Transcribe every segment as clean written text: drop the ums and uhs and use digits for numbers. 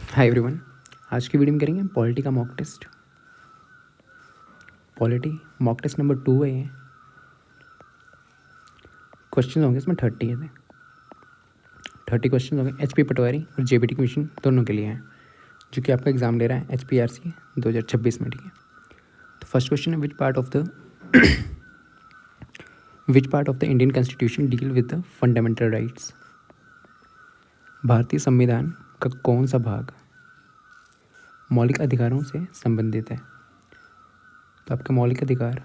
Hi everyone. आज की video में करेंगे पॉलिटी का mock test. Polity mock test number 2 है ये। क्वेश्चन होंगे इसमें 30 है। 30 क्वेश्चन होंगे एचपी पटवारी और जेबीटी कमीशन दोनों के लिए हैं, जो कि आपका एग्जाम ले रहा है एचपीआरसी 2026 में। ठीक है, तो फर्स्ट क्वेश्चन है विच part of the Indian constitution deal with the fundamental rights. भारतीय संविधान का कौन सा भाग मौलिक अधिकारों से संबंधित है? तो आपके मौलिक अधिकार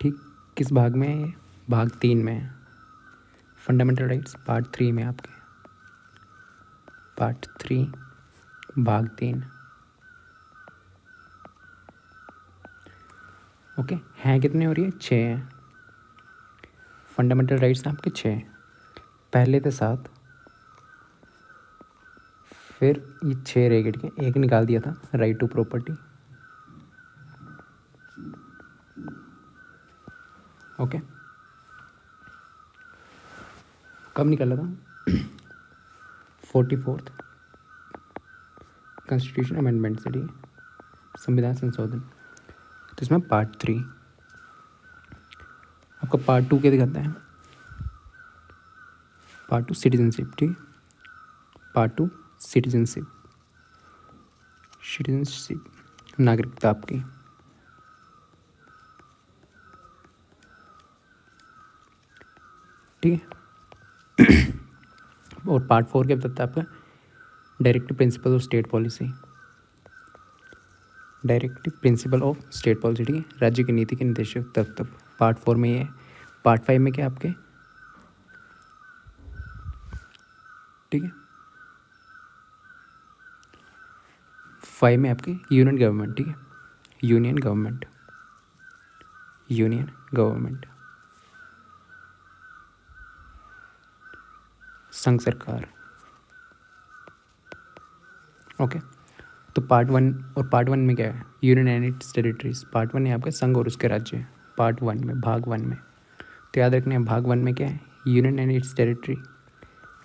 ठीक किस भाग में है? भाग 3 में है। फंडामेंटल राइट्स पार्ट 3 में आपके, पार्ट 3 भाग 3। ओके, हैं कितने हो रही है? 6 हैं। फंडामेंटल राइट्स आपके 6, पहले थे 7, फिर ये 6 रह गए। ठीक है, एक निकाल दिया था, राइट टू प्रॉपर्टी। ओके, कब निकाला था? 44th कॉन्स्टिट्यूशन अमेंडमेंट से। ठीक है, संविधान संशोधन। तो इसमें पार्ट 3 आपका पार्ट 2 क्या दिखाता है? Part 2 citizenship. ठीक है, पार्ट 2 सिटीजनशिप, नागरिकता आपकी। ठीक है, और पार्ट 4 क्या बताता है आपका? Directive principle of state policy. Directive principle of state policy. ठीक है, राज्य की नीति के निर्देशक तत्व। पार्ट 4 में ये है। पार्ट 5 में क्या आपके? ठीक है, 5 में आपके यूनियन गवर्नमेंट। ठीक है, यूनियन गवर्नमेंट, संघ सरकार। ओके, तो पार्ट 1 में क्या है? Union and it's territories. Part 1 है आपका संघ और उसके राज्य। पार्ट 1 में, भाग 1 में, तो याद रखना है भाग 1 में क्या है? Union and it's territory.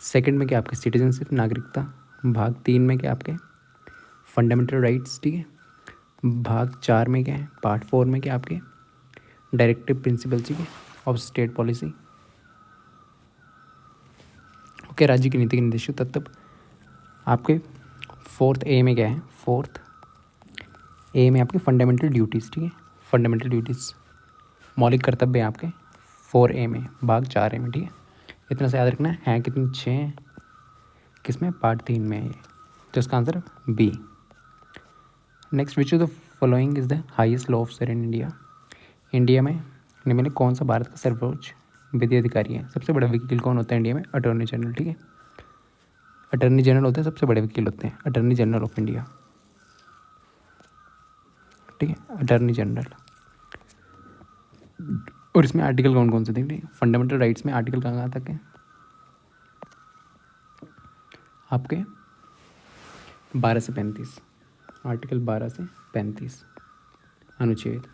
Second में क्या आपके? सिटीजनशिप, नागरिकता। भाग 3 में क्या आपके? Fundamental rights. ठीक है, भाग 4 में क्या है? पार्ट 4 में क्या आपके? Directive principle. ठीक है, ऑफ स्टेट पॉलिसी। ओके, राज्य की नीति के निर्देशक तत्व। आपके 4th ए में क्या है? 4th ए में आपके फंडामेंटल ड्यूटीज़। ठीक है, फंडामेंटल ड्यूटीज़, मौलिक कर्तव्य हैं आपके 4 ए में, भाग 4 ए में। ठीक है, इतना से याद रखना है कितनी? 6। किसमें? पार्ट 3 में है ये, तो इसका answer B. Next, which of the following is the highest law officer in India. India में निम्न में कौन सा भारत का सर्वोच्च विधि अधिकारी है? सबसे बड़ा वकील कौन होता है इंडिया में? Attorney general. ठीक है, अटॉर्नी जनरल होते हैं, सबसे बड़े वकील होते हैं अटॉर्नी जनरल ऑफ इंडिया। ठीक है, अटॉर्नी जनरल। और इसमें आर्टिकल कौन कौन से देख? फंडामेंटल राइट्स में आर्टिकल कहाँ तक है आपके? 12 से 35, आर्टिकल 12 से 35 अनुच्छेद।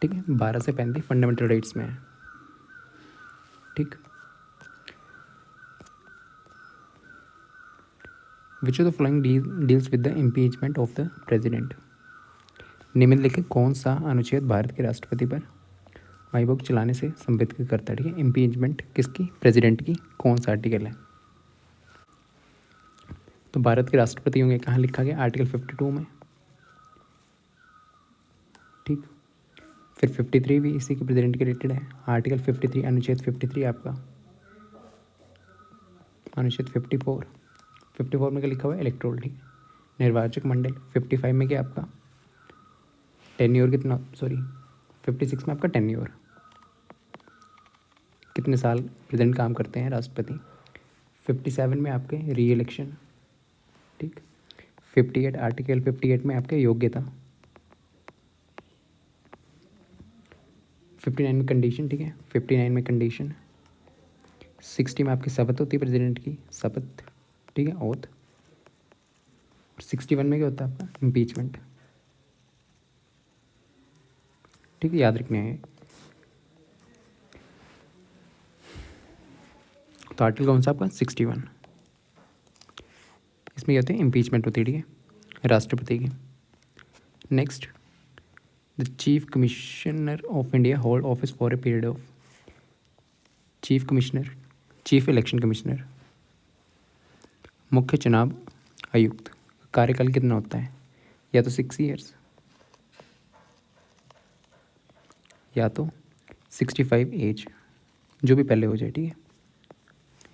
ठीक है, 12 से 35 फंडामेंटल राइट्स में है। ठीक, विच of the following deals with the impeachment of the president. निम्नलिखित कौन सा अनुच्छेद भारत के राष्ट्रपति पर वाईवोक चलाने से संबंधित करता है? ठीक है, इम्पीचमेंट किसकी? प्रेसिडेंट की। कौन सा आर्टिकल है? तो भारत के राष्ट्रपति होंगे, कहाँ लिखा गया? आर्टिकल 52 में। ठीक, फिर 53 भी इसी के प्रेसिडेंट के रिलेटेड है। आर्टिकल 53, अनुच्छेद 53 आपका, अनुच्छेद 54 में क्या लिखा हुआ है? इलेक्टोरल। ठीक है, निर्वाचक मंडल। 55 में क्या आपका? टेन्योर कितना? 56 में आपका टेन्योर, कितने साल प्रेसिडेंट काम करते हैं राष्ट्रपति। 57 में आपके री इलेक्शन। ठीक, 58, आर्टिकल 58 में आपके योग्यता। 59 में कंडीशन। ठीक है, 59 में कंडीशन। 60 में आपकी शपथ होती है प्रेसिडेंट की, शपथ। ठीक है, ओथ। 61 में क्या होता है आपका इम्पीचमेंट। ठीक है, याद रखने हैं। तो आर्टिकल कौन सा आपका 61, इसमें क्या होते हैं इम्पीचमेंट होती है, ठीक है, राष्ट्रपति की। Next, the chief commissioner of India hold office for a period of, chief commissioner, chief election commissioner, मुख्य चुनाव आयुक्त, कार्यकाल कितना होता है, या तो 6 ईयर्स या तो 65 एज, जो भी पहले हो जाए, ठीक है।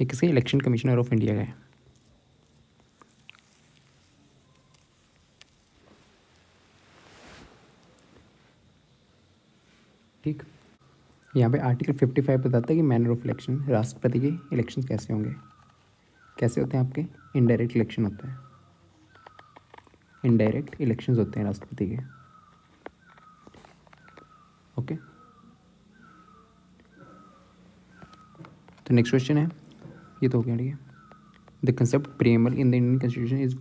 ये किसके, इलेक्शन कमिश्नर ऑफ इंडिया का है। ठीक, यहाँ पे आर्टिकल 55 बताता है कि मैनर ऑफ इलेक्शन, राष्ट्रपति के इलेक्शन कैसे होंगे, कैसे होते हैं आपके, इनडायरेक्ट इलेक्शन होता है, इनडायरेक्ट इलेक्शंस होते हैं राष्ट्रपति के। ओके, तो नेक्स्ट क्वेश्चन है, ये तो हो गया, ठीक है। The concept preamble in the Indian constitution is,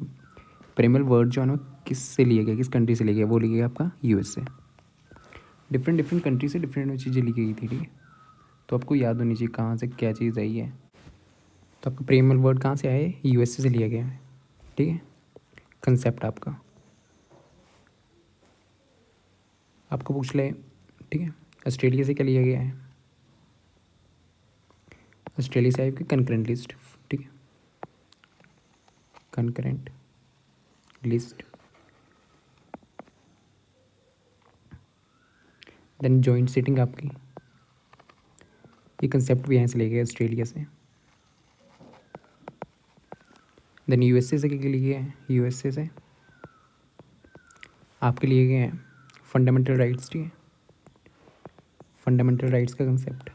preamble word जो है ना किस से लिया गया, किस कंट्री से लिया गया, वो लिया गया आपका यूएस से। डिफरेंट कंट्री से डिफरेंट चीज़ें लिखी गई थी, ठीक है। तो आपको याद होनी चाहिए कहाँ से क्या चीज़ आई है। तो आपका प्रेमल वर्ड कहाँ से आया है, यूएसए से लिया गया है, ठीक है। कंसेप्ट आपका आपको पूछ ले, ठीक है। ऑस्ट्रेलिया से क्या लिया गया है, ऑस्ट्रेलिया से आपकी कंकरेंट लिस्ट, ठीक है, concurrent list. Then joint sitting आपकी, ये कंसेप्ट भी यहाँ से ले गए ऑस्ट्रेलिया से। देन यूएसए से क्या लिए हैं, यूएसए से आपके लिए गए हैं फंडामेंटल राइट्स, ठीक है, फंडामेंटल राइट्स का कंसेप्ट,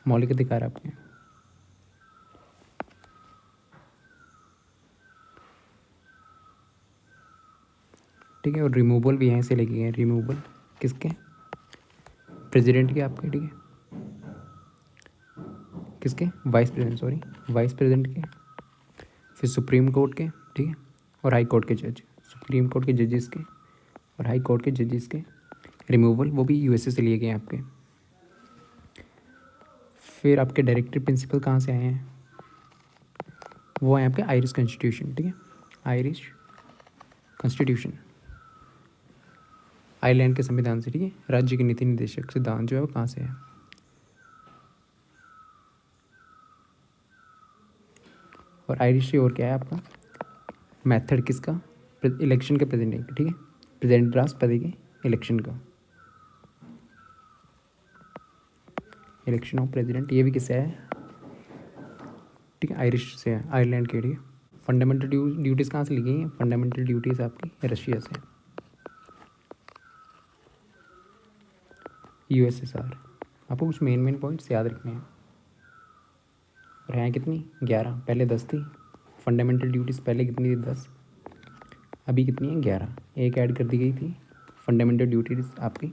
मौलिक अधिकार आपके। ठीक है, और रिमूवल भी यहाँ से लेके गए, रिमूवल किसके, प्रेसिडेंट के आपके, ठीक है, किसके, vice president, sorry vice president के, फिर सुप्रीम कोर्ट के, ठीक है, और हाई कोर्ट के जज, सुप्रीम कोर्ट के जजेस के और हाई कोर्ट के जजेस के रिमूवल, वो भी यूएसए से लिए गए हैं आपके। फिर आपके डायरेक्टिव प्रिंसिपल कहाँ से आए हैं, वो है आपके आयरिश कॉन्स्टिट्यूशन, ठीक है, आयरिश कॉन्स्टिट्यूशन, आयरलैंड के संविधान से, ठीक है। राज्य के नीति निर्देशक सिद्धांत जो है वो कहाँ से है, और आयरिश से और क्या है आपका मेथड किसका, इलेक्शन के प्रेसिडेंट, ठीक है, प्रेसिडेंट राष्ट्रपति के इलेक्शन का, इलेक्शन ऑफ प्रेसिडेंट, ये भी किससे है, ठीक है, आयरिश से है, आयरलैंड के, ठीक है। फंडामेंटल ड्यूटीज़ कहाँ से ली गई हैं, फंडामेंटल ड्यूटीज़ आपकी रशिया से, यूएसएसआर। आपको कुछ मेन पॉइंट्स याद रखने हैं, और हैं कितनी, 11, पहले 10 थी फंडामेंटल ड्यूटीज़, पहले कितनी थी, 10, अभी कितनी है, 11, एक ऐड कर दी गई थी फंडामेंटल ड्यूटीज़ आपकी,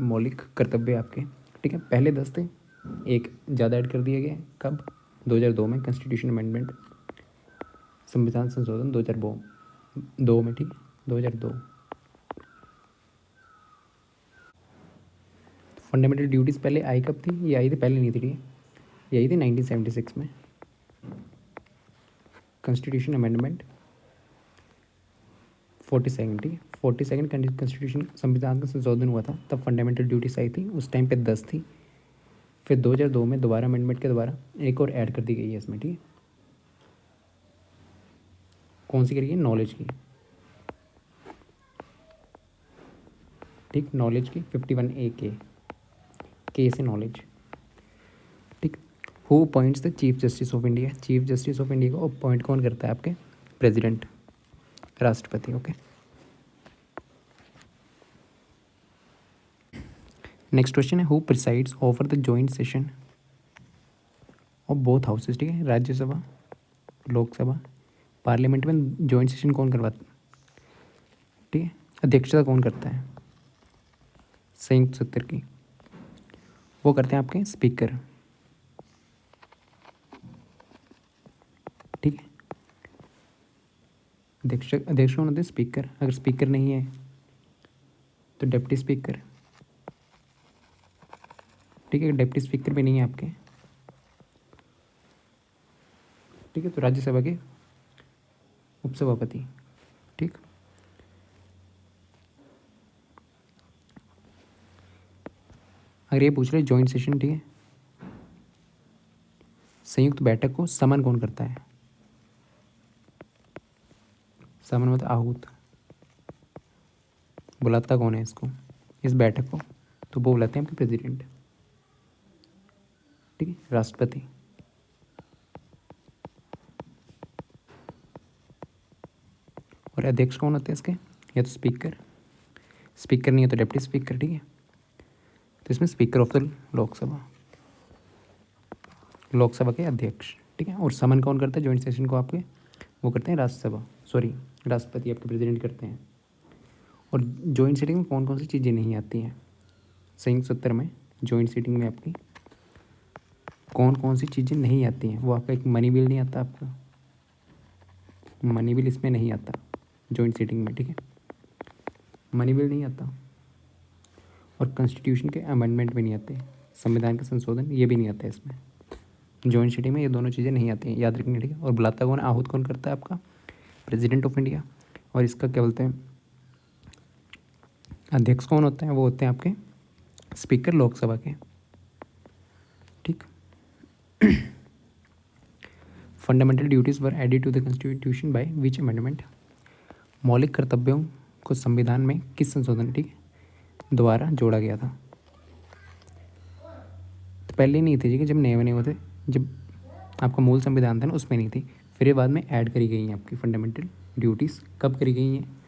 मौलिक कर्तव्य आपके, ठीक है, पहले 10 थे, एक ज़्यादा ऐड कर दिया गया, कब, 2002 में कॉन्स्टिट्यूशन अमेंडमेंट, संविधान संशोधन 2002 में, ठीक है, 2002। फंडामेंटल ड्यूटीज़ पहले आई कब थी, ये आई थी पहले नहीं थी, ठीक है, ये आई थी 1976 में, कॉन्स्टिट्यूशन अमेंडमेंट 42, ठीक है, 42 कॉन्स्टिट्यूशन संविधान का संशोधन हुआ था, तब फंडामेंटल ड्यूटीज आई थी, उस टाइम पे 10 थी, फिर 2002 में दोबारा अमेंडमेंट के दोबारा एक और ऐड कर दी गई है इसमें, ठीक है, कौन सी करिए, नॉलेज की, ठीक, नॉलेज की 51A के से नॉलेज, ठीक। Who appoints the chief justice of India, chief justice of India को अपॉइंट कौन करता है आपके, प्रेसिडेंट, राष्ट्रपति, ओके। नेक्स्ट क्वेश्चन है, who presides over the joint session of both houses, ठीक है, राज्यसभा लोकसभा पार्लियामेंट में जॉइंट सेशन कौन करवाता, ठीक है, अध्यक्षता कौन करता है संयुक्त सत्र की, वो करते हैं आपके स्पीकर, अध्यक्ष अध्यक्ष कौन होते हैं? स्पीकर। अगर स्पीकर नहीं है तो डिप्टी स्पीकर, ठीक है। डिप्टी स्पीकर भी नहीं है आपके, ठीक है, तो राज्यसभा के उपसभापति, ठीक। अगर ये पूछ रहे जॉइंट सेशन, ठीक है, संयुक्त बैठक को समन कौन करता है? समन मतलब आहूत, बुलाता कौन है इसको, इस बैठक को? तो वो बुलाते हैं आपके प्रेसिडेंट, ठीक है, राष्ट्रपति। और अध्यक्ष कौन होते हैं इसके? या तो स्पीकर, स्पीकर नहीं है तो डिप्टी स्पीकर, ठीक है। तो इसमें speaker of the Lok Sabha, Lok Sabha के अध्यक्ष, ठीक है। और समन कौन करता है जॉइंट सेशन को आपके? वो करते हैं राष्ट्रपति, आपके प्रेसिडेंट करते हैं। और जॉइंट सीटिंग में कौन कौन सी चीज़ें नहीं आती हैं? संयुक्त सत्र में जॉइंट सीटिंग में आपकी कौन कौन सी चीज़ें नहीं आती हैं? वो आपका एक मनी बिल नहीं आता, आपका मनी बिल इसमें नहीं आता जॉइंट सीटिंग में, ठीक है। मनी बिल नहीं आता, और कॉन्स्टिट्यूशन के अमेंडमेंट भी नहीं आते, संविधान का संशोधन ये भी नहीं आता है इसमें। जॉइंट सीटिंग में ये दोनों चीज़ें नहीं आती हैं, याद रखनी, ठीक है। और बुलाता कौन, आहूत कौन करता है? आपका प्रेसिडेंट ऑफ इंडिया। और इसका क्या बोलते हैं, अध्यक्ष कौन होते हैं? वो होते हैं आपके स्पीकर लोकसभा के, ठीक। Fundamental duties were added to the constitution by which amendment? मौलिक कर्तव्यों को संविधान में किस संशोधन, ठीक है, द्वारा जोड़ा गया था? तो पहले नहीं थी, ठीक है, जब नए बने हुए थे, जब आपका मूल संविधान था ना, उसमें नहीं थी। फिर ये बाद में ऐड करी गई हैं आपकी फंडामेंटल ड्यूटीज़। कब करी गई हैं?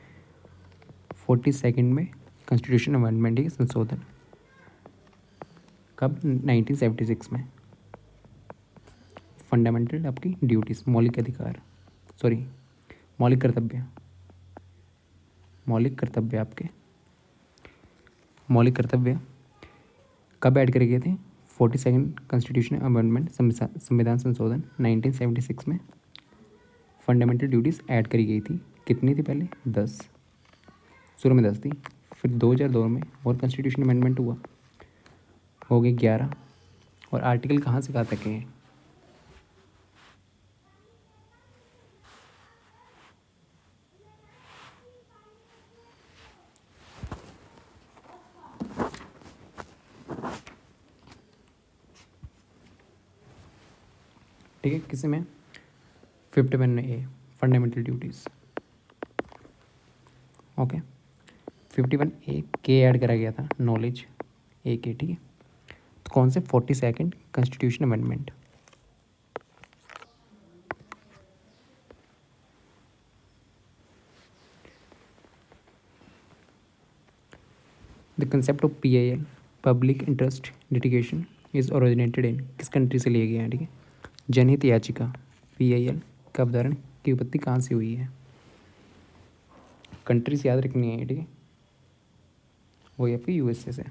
42nd में कॉन्स्टिट्यूशन अमेंडमेंट, ठीक है, संशोधन। कब? 1976 में। फंडामेंटल आपकी ड्यूटीज़, मौलिक अधिकार, सॉरी मौलिक कर्तव्य, मौलिक कर्तव्य आपके, मौलिक कर्तव्य कब ऐड करे गए थे? 42nd कॉन्स्टिट्यूशन अमेंडमेंट, संविधान संशोधन 1976 में फंडामेंटल ड्यूटीज़ ऐड करी गई थी। कितनी थी पहले? 10, शुरू में 10 थी, फिर 2002 में और कॉन्स्टिट्यूशन अमेंडमेंट हुआ, हो गई 11। और आर्टिकल कहाँ से कहाँ तक हैं? ठीक है, किसी में 51A fundamental duties, okay. 51A के ऐड करा गया था, नॉलेज ए के, ठीक है। तो कौन से? 42nd constitution amendment. The concept of PIL, public interest litigation, is originated in, किस कंट्री से लिया गया है, ठीक है? जनहित याचिका, PIL का अवधारण की उत्पत्ति कहाँ से हुई है? कंट्रीज याद रखनी है, ठीक है, वही आपकी USA से,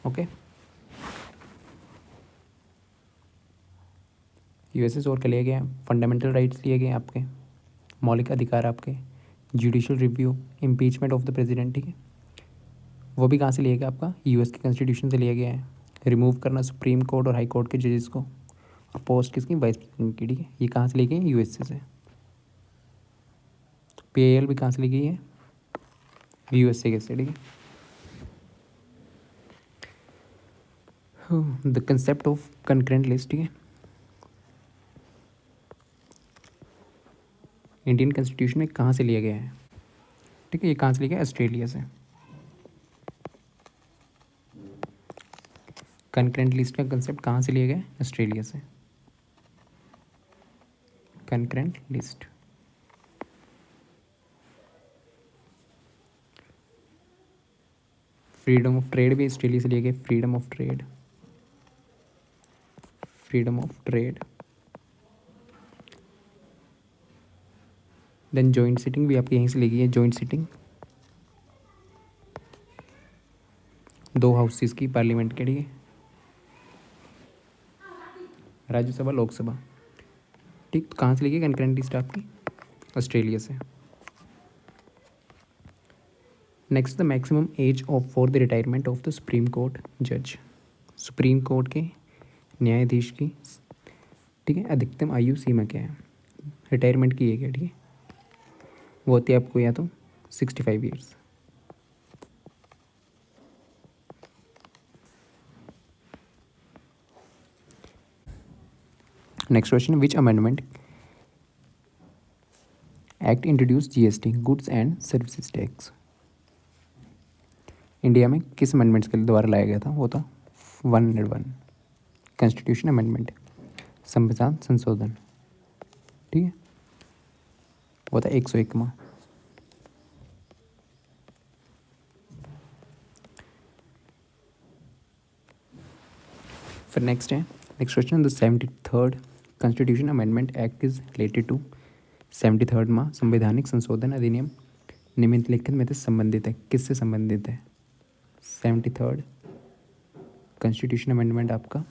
ओके। USA से और क्या लिया गया? फंडामेंटल राइट्स लिए गए आपके, मौलिक अधिकार आपके, judicial review, impeachment of the president, ठीक है, वो भी कहाँ से लिया गया? आपका US के कॉन्स्टिट्यूशन से लिया गया है। रिमूव करना सुप्रीम कोर्ट और हाई कोर्ट के जजेस को, और पोस्ट किसकी? वाइस प्रेसिडेंट की, ठीक है। ये कहाँ से ली गई है? USA से। PIL भी कहाँ से ली गई है? USA के से, ठीक है। The concept of concurrent list, ठीक है, इंडियन कॉन्स्टिट्यूशन में कहाँ से लिया गया है, ठीक है, ये कहाँ से लिया गया? ऑस्ट्रेलिया से। कंकरेंट लिस्ट का कंसेप्ट कहाँ से लिया गया? ऑस्ट्रेलिया से। Concurrent list, freedom of trade भी ऑस्ट्रेलिया से लिया गया। Freedom of trade, freedom of trade. Then joint sitting भी आपकी यहीं से ली गई है। जॉइंट सिटिंग 2 हाउसेस की पार्लियामेंट के, लिए राज्यसभा लोकसभा। ठीक, तो कहाँ से लेके कनकरेंट लिस्ट आपकी? ऑस्ट्रेलिया से। Next, the maximum age of for the retirement of the supreme court जज। सुप्रीम कोर्ट के न्यायाधीश की, ठीक है, अधिकतम आयु सीमा क्या है? रिटायरमेंट की है क्या? ठीक है, वो होती है आपको या तो 65 years. Next question, which amendment act introduce GST, goods and services tax? India में किस अमेंडमेंट्स के द्वारा लाया गया था? वो था 101, कॉन्स्टिट्यूशन अमेंडमेंट, संविधान संशोधन। ठीक है, वो था 101वां। फिर नेक्स्ट है, next question, the 73rd constitution amendment act is related to. 73वां संवैधानिक संशोधन अधिनियम निम्नलिखित में से संबंधित है? किससे संबंधित है? 73rd कॉन्स्टिट्यूशन अमेंडमेंट आपका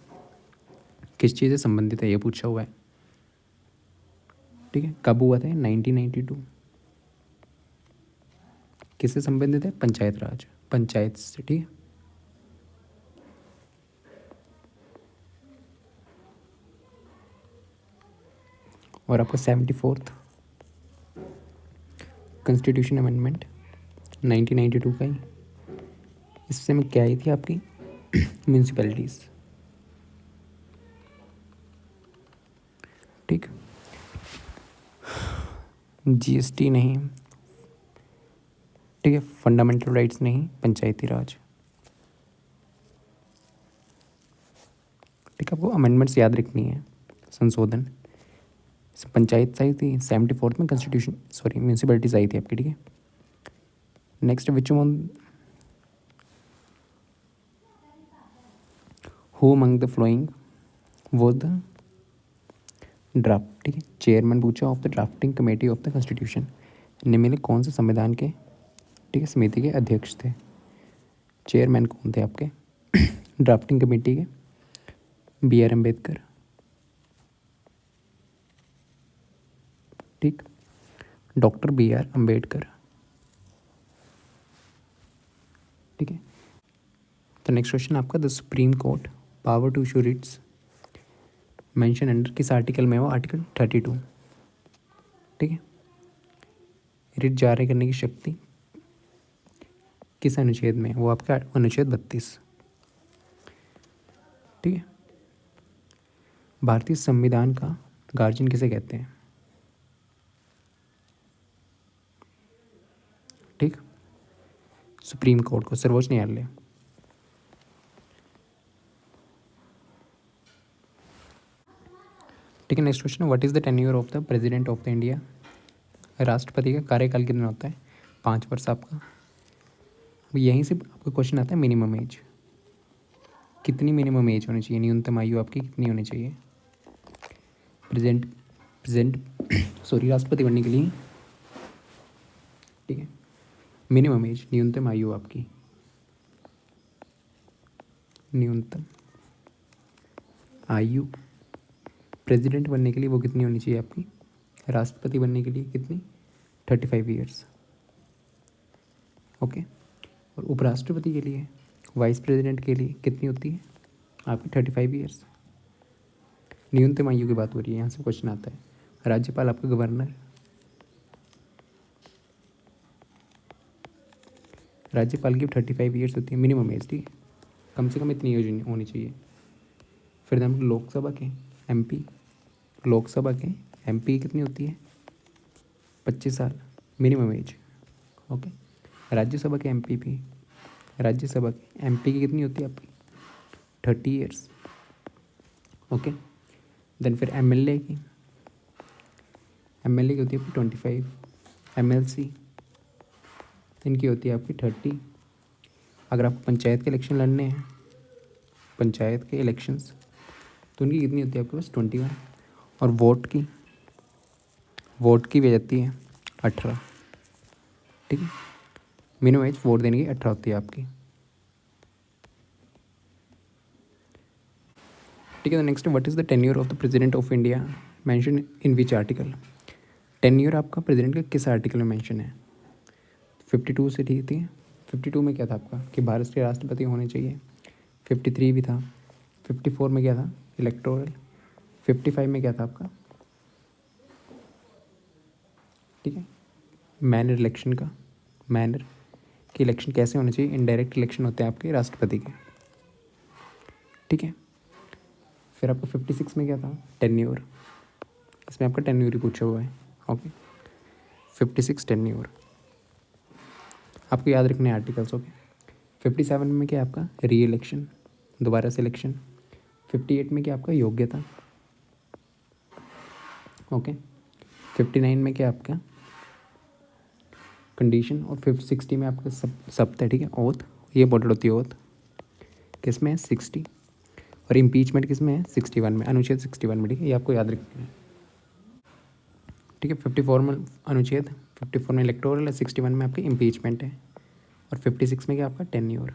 किस चीज़ से संबंधित है, ये पूछा हुआ है। ठीक है, कब हुआ था? 1992। किससे संबंधित है? पंचायत राज, पंचायत से। ठीक है, और आपका 74th कॉन्स्टिट्यूशन अमेंडमेंट 1992 का ही, इससे में क्या आई थी आपकी? म्यूनसिपैलिटीज़। ठीक, जीएसटी नहीं, ठीक है, फंडामेंटल राइट्स नहीं, पंचायती राज। ठीक है, आपको अमेंडमेंट्स याद रखनी है। संशोधन, पंचायत आई थी 74th में, कॉन्स्टिट्यूशन सॉरी म्यूनसिपैलिटीज आई थी आपकी। ठीक है, next, which one who among the flowing was the draft. ठीक है, चेयरमैन पूछा of the drafting committee of the constitution. निम्नलिखित कौन से संविधान के, ठीक है, समिति के अध्यक्ष थे? चेयरमैन कौन थे आपके ड्राफ्टिंग कमेटी के? BR अम्बेडकर। ठीक, डॉक्टर BR अम्बेडकर। ठीक है, तो नेक्स्ट क्वेश्चन आपका, the supreme court power to issue writs mention under, किस आर्टिकल में? वो आर्टिकल 32। ठीक है, रिट जारी करने की शक्ति किस अनुच्छेद में? वो आपका अनुच्छेद 32। ठीक है, भारतीय संविधान का गार्जियन किसे कहते हैं? ठीक, सुप्रीम कोर्ट को, सर्वोच्च न्यायालय। ठीक है, next question, what is the tenure of the president of the India? राष्ट्रपति का कार्यकाल कितना होता है? 5 वर्ष आपका। यहीं से आपका क्वेश्चन आता है मिनिमम एज। कितनी मिनिमम एज होनी चाहिए? न्यूनतम आयु आपकी कितनी होनी चाहिए प्रेजेंट सॉरी राष्ट्रपति बनने के लिए? ठीक है, मिनिमम एज, न्यूनतम आयु आपकी, न्यूनतम आयु प्रेसिडेंट बनने के लिए वो कितनी होनी चाहिए आपकी? राष्ट्रपति बनने के लिए कितनी? 35 ईयर्स। ओके, और उपराष्ट्रपति के लिए, वाइस प्रेसिडेंट के लिए कितनी होती है आपकी? 35 ईयर्स। न्यूनतम आयु की बात हो रही है, यहाँ से क्वेश्चन आता है। राज्यपाल आपका गवर्नर, राज्यपाल की 35 ईयर्स होती है मिनिमम एज। ठीक है, कम से कम इतनी एज होनी चाहिए। फिर हम लोकसभा के MP, लोकसभा के MP कितनी होती है? 25 साल मिनिमम एज। ओके, राज्यसभा के MP भी, राज्यसभा के MP की कितनी होती है आपकी? 30 ईयर्स। ओके, देन फिर MLA की, MLA की होती है आपकी 25। MLC इनकी होती है आपकी 30। अगर आपको पंचायत के इलेक्शन लड़ने हैं, पंचायत के इलेक्शंस, तो उनकी कितनी होती है आपके पास? 21। और वोट की भी जाती है 18। ठीक है, मिनिमम एज वोट देने की 18 होती है आपकी। ठीक है। Next, what is the tenure of the president of India mention in which article? Tenure आपका प्रेसिडेंट का किस आर्टिकल में मेंशन है? 52 से ठीक थी। 52 में क्या था आपका कि भारत के राष्ट्रपति होने चाहिए। 53 भी था। 54 में क्या था? इलेक्टोरल। 55 में क्या था आपका? ठीक है, मैनर इलेक्शन का, मैनर कि इलेक्शन कैसे होने चाहिए। इनडायरेक्ट इलेक्शन होते हैं आपके राष्ट्रपति के। ठीक है, फिर आपका 56 में क्या था? टेन्योर। इसमें आपका टेन्योर ही पूछा हुआ है। ओके, 56 टेन्योर आपको याद रखने आर्टिकल्स। ओके, 57 में क्या है आपका? री इलेक्शन, दोबारा से इलेक्शन। 58 में क्या आपका? योग्यता। ओके, 59 में क्या आपका? कंडीशन। और 60 में आपका सप्त है। ठीक है, ओथ, ये इंपॉर्टेंट होती है ओथ। किस में है? 60। और इम्पीचमेंट किस में है? 61 में, अनुच्छेद 61 में। ठीक है, ये आपको याद रखना है। ठीक है, 54 में अनुच्छेद 54 में इलेक्टोरल है, 61 में आपकी इम्पीचमेंट है, और 56 में क्या आपका? टेन्योर।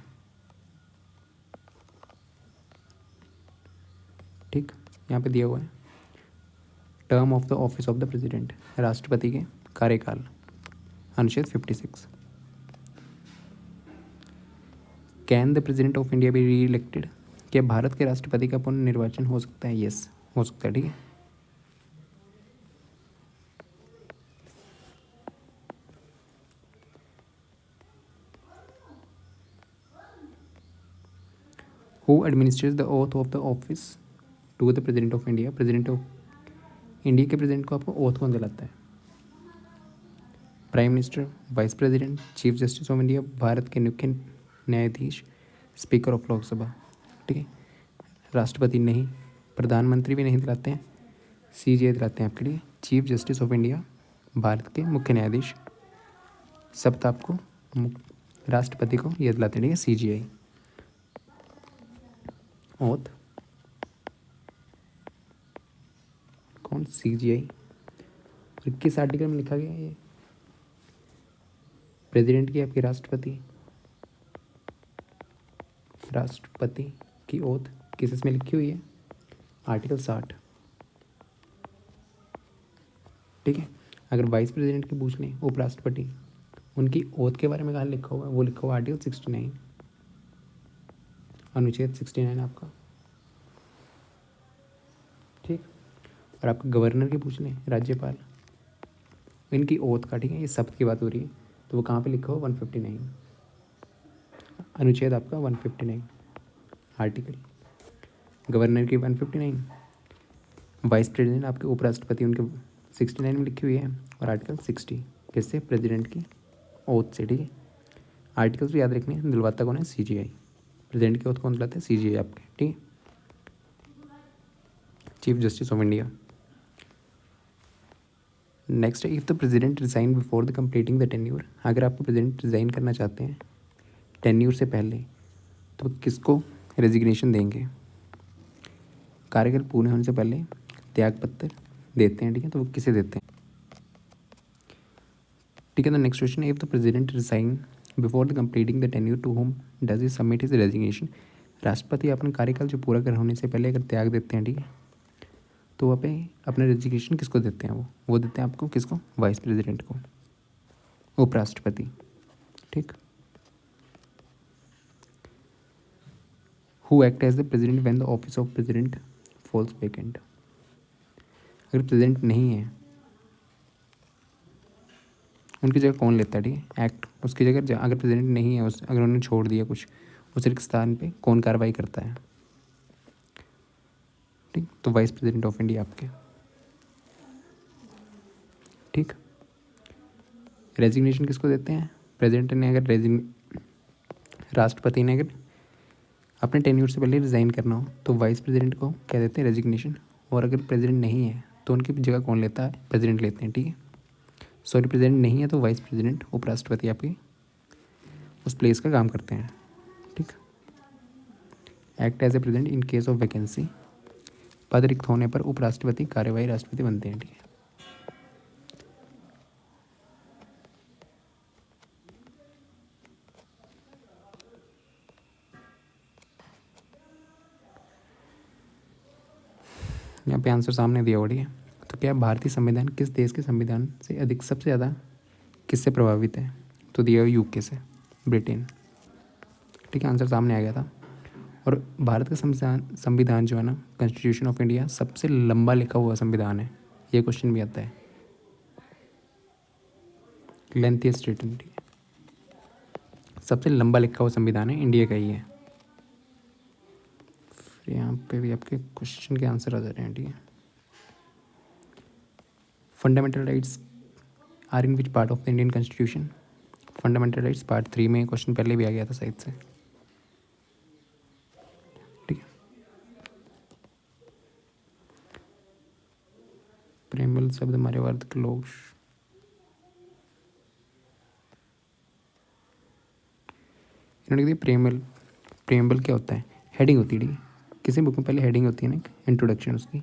ठीक, यहाँ पे दिया हुआ है term of the office of the president, राष्ट्रपति के कार्यकाल, अनुच्छेद 56। Can the president of India be reelected? क्या भारत के राष्ट्रपति का पुनर्निर्वाचन हो सकता है? यस, हो सकता है। ठीक है, who administers the oath of the office to the president of India? President of India के प्रेसिडेंट को आपको ओथ कौन दिलाता है? Prime minister, vice president, chief justice of India, Bharat के मुख्य न्यायाधीश, स्पीकर ऑफ लोकसभा। ठीक है, राष्ट्रपति नहीं, प्रधानमंत्री भी नहीं दिलाते हैं, सीजीआई दिलाते हैं आपके लिए। Chief justice of India, Bharat के मुख्य न्यायाधीश, सब था आपको राष्ट्रपति को ये दिलाते हैं। ठीक है, सीजीआई ओथ कौन? सीजीआई। और किस आर्टिकल में लिखा गया ये? प्रेसिडेंट की आपकी राष्ट्रपति की ओथ किस इसमें लिखी हुई है? आर्टिकल 60। ठीक है, अगर वाइस प्रेसिडेंट की पूछ लें, उपराष्ट्रपति, उनकी ओथ के बारे में कहाँ लिखा हुआ है? वो लिखा हुआ आर्टिकल 69, अनुच्छेद 69 आपका। ठीक, और आपका गवर्नर की पूछ लें, राज्यपाल, इनकी ओथ का, ठीक है, ये शब्द की बात हो रही है, तो वो कहाँ पे लिखा हो? 159, अनुच्छेद आपका 159, आर्टिकल गवर्नर की 159, वाइस प्रेसिडेंट आपके उपराष्ट्रपति उनके 69 में लिखी हुई है, और आर्टिकल 60 किससे? प्रेसिडेंट की ओथ से। ठीक है, आर्टिकल्स भी याद रखने हैं। दिलवाता कौन है? सीजीआई। प्रेसिडेंट की ओथ कौन दिलाता है? सीजीआई आपके। ठीक है, chief justice of India. Next, if the president resign before the completing the tenure, अगर आपको प्रेसिडेंट रिजाइन करना चाहते हैं टेन्यूर से पहले, तो किसको रेजिग्नेशन देंगे? कार्यकाल पूर्ण होने से पहले त्याग पत्र देते हैं। ठीक है, तो वो किसे देते हैं? ठीक है, तो next question, if the president resign before the completing the tenure to whom does he submit his resignation? राष्ट्रपति अपना कार्यकाल जो पूरा कर होने से पहले अगर त्याग देते हैं, ठीक है, तो वहाँ पे अपना रेजिग्नेशन किसको देते हैं? वो देते हैं आपको किसको? वाइस प्रेसिडेंट को, उपराष्ट्रपति। ठीक, who act as the president when the office of president falls vacant? अगर प्रेसिडेंट नहीं है, उनकी जगह कौन लेता है? ठीक है, एक्ट उसकी जगह अगर प्रेसिडेंट नहीं है, उस अगर उन्होंने छोड़ दिया कुछ, उस रिक्त स्थान पे कौन कार्रवाई करता है? ठीक, तो वाइस प्रेसिडेंट ऑफ इंडिया आपके। ठीक, रेजिग्नेशन किसको देते हैं? प्रेसिडेंट ने अगर राष्ट्रपति ने अगर अपने टेन्यूर से पहले रिज़ाइन करना हो, तो वाइस प्रेसिडेंट को क्या देते हैं? रेजिग्नेशन। और अगर प्रेसिडेंट नहीं है, तो उनकी जगह कौन लेता है? प्रेसिडेंट लेते हैं। ठीक है, सॉरी, प्रेसिडेंट नहीं है तो वाइस प्रेसिडेंट, उपराष्ट्रपति आपके उस प्लेस का काम करते हैं। ठीक, act as a president in case of vacancy, पद रिक्त होने पर उपराष्ट्रपति कार्यवाही राष्ट्रपति बनते हैं। ठीक है, यहाँ पे आंसर सामने दिया हुआ, ठीक है। तो क्या भारतीय संविधान किस देश के संविधान से अधिक सबसे ज़्यादा किससे प्रभावित है? तो दिया हुआ यूके से, ब्रिटेन, ठीक है। आंसर सामने आ गया था। और भारत का संविधान जो है ना, कॉन्स्टिट्यूशन ऑफ इंडिया, सबसे लंबा लिखा हुआ संविधान है। ये क्वेश्चन भी आता है, लेंथीएस्ट रिटन, ठीक है। सबसे लंबा लिखा हुआ संविधान है, इंडिया का ही है। फिर यहाँ पे भी आपके क्वेश्चन के आंसर आ जा रहे हैं, ठीक है। Fundamental rights are in which part of the Indian constitution? Fundamental rights part 3 में क्वेश्चन पहले भी आ गया था साइड से, ठीक है। प्रेमबल शब्द हमारे भारत के लोग, इन्होंने दिया प्रेमबल। प्रेमबल क्या होता है? हेडिंग होती है, ठीक है। किसी बुक में पहले हेडिंग होती है ना, इंट्रोडक्शन उसकी,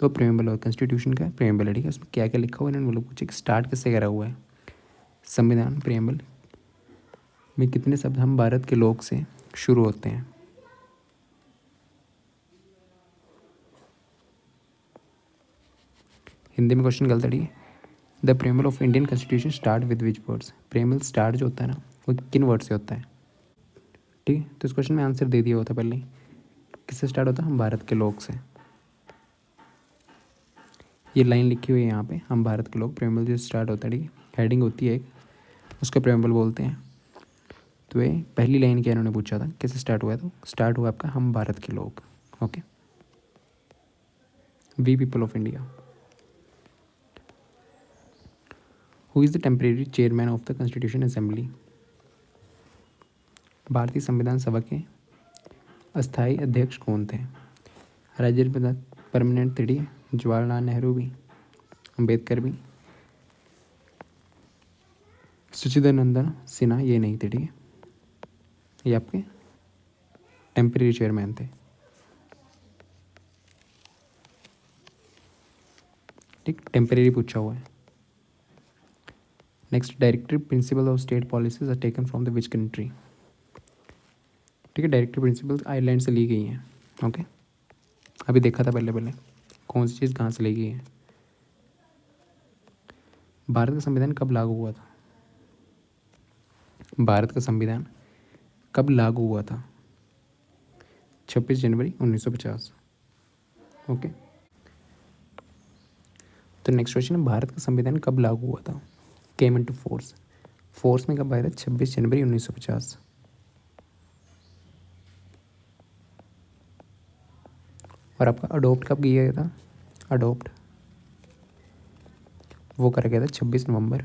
तो प्रेमबल और कॉन्स्टिट्यूशन का प्रेमबल है, ठीक है। उसमें क्या क्या लिखा हुआ है इन्होंने बोलो पूछे कि स्टार्ट किससे करा हुआ है। संविधान प्रेमबल में कितने शब्द हम भारत के लोग से शुरू होते हैं? हिंदी में क्वेश्चन गलत है, ठीक है। The preamble of Indian constitution start with which words? Preamble start जो होता है ना, वो किन वर्ड से होता है, ठीक है। तो इस क्वेश्चन में आंसर दे दिया होता पहले ही, किससे स्टार्ट होता है? हम भारत के लोग से। ये लाइन लिखी हुई है यहाँ पे, हम भारत के लोग, प्रेमबल जो स्टार्ट होता है, ठीक है। हेडिंग होती है एक, उसका प्रेमबल बोलते हैं। तो ये पहली लाइन क्या इन्होंने पूछा था, किससे स्टार्ट हुआ है? तो स्टार्ट हुआ आपका हम भारत के लोग, okay. We people of India. Who is the temporary chairman of the constitution assembly? भारतीय संविधान सभा के अस्थायी अध्यक्ष कौन थे? राजेंद्र प्रसाद परमानेंट थे, ठीक है। जवाहरलाल नेहरू भी, अम्बेडकर भी, सच्चिदानंद सिन्हा ये नहीं थे, ठीक है। ये आपके टेम्परेरी चेयरमैन थे, ठीक। टेम्परेरी पूछा हुआ है। Next, directive principle of state policies are taken from the which country? ठीक है, डायरेक्टिव प्रिंसिपल्स आयरलैंड से ली गई हैं, ओके। अभी देखा था पहले पहले कौन सी चीज़ कहाँ से ली गई है। भारत का संविधान कब लागू हुआ था? भारत का संविधान कब लागू हुआ था? 26 जनवरी 1950, ओके। तो नेक्स्ट क्वेश्चन है, भारत का संविधान कब लागू हुआ था? केम इनटू फोर्स, फोर्स में कब आया था? 26 जनवरी 1950। और आपका अडोप्ट कब किया गया था? अडोप्ट वो करा गया था 26 नवंबर,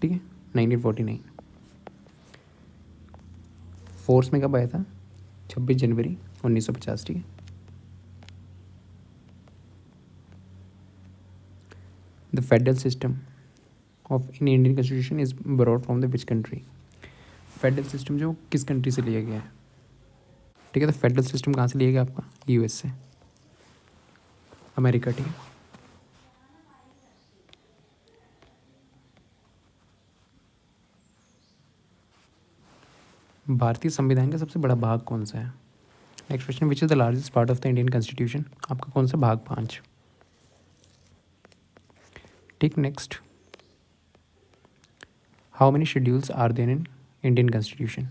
ठीक है, 1949। फोर्स में कब आया था? 26 जनवरी 1950, ठीक है। The federal system of in Indian constitution is broad from the which country? Federal system जो किस कंट्री से लिया गया है, ठीक है। तो फेडरल सिस्टम कहाँ से लिया गया आपका? यूएस से, अमेरिका, ठीक है। भारतीय संविधान का सबसे बड़ा भाग कौन सा है? Next question, which is the largest part of the Indian constitution? आपका कौन सा भाग? 5, ठीक। Next, how many schedules are there in Indian constitution?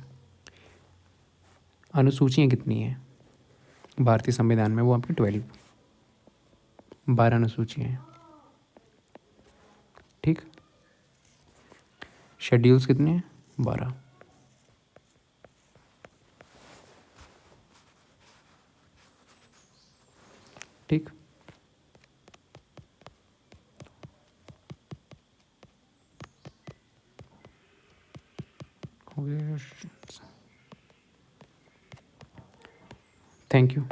अनुसूचियाँ कितनी हैं भारतीय संविधान में? वो आपकी 12, 12 अनुसूचियाँ हैं, ठीक। शेड्यूल्स कितने हैं? 12, ठीक। Thank you.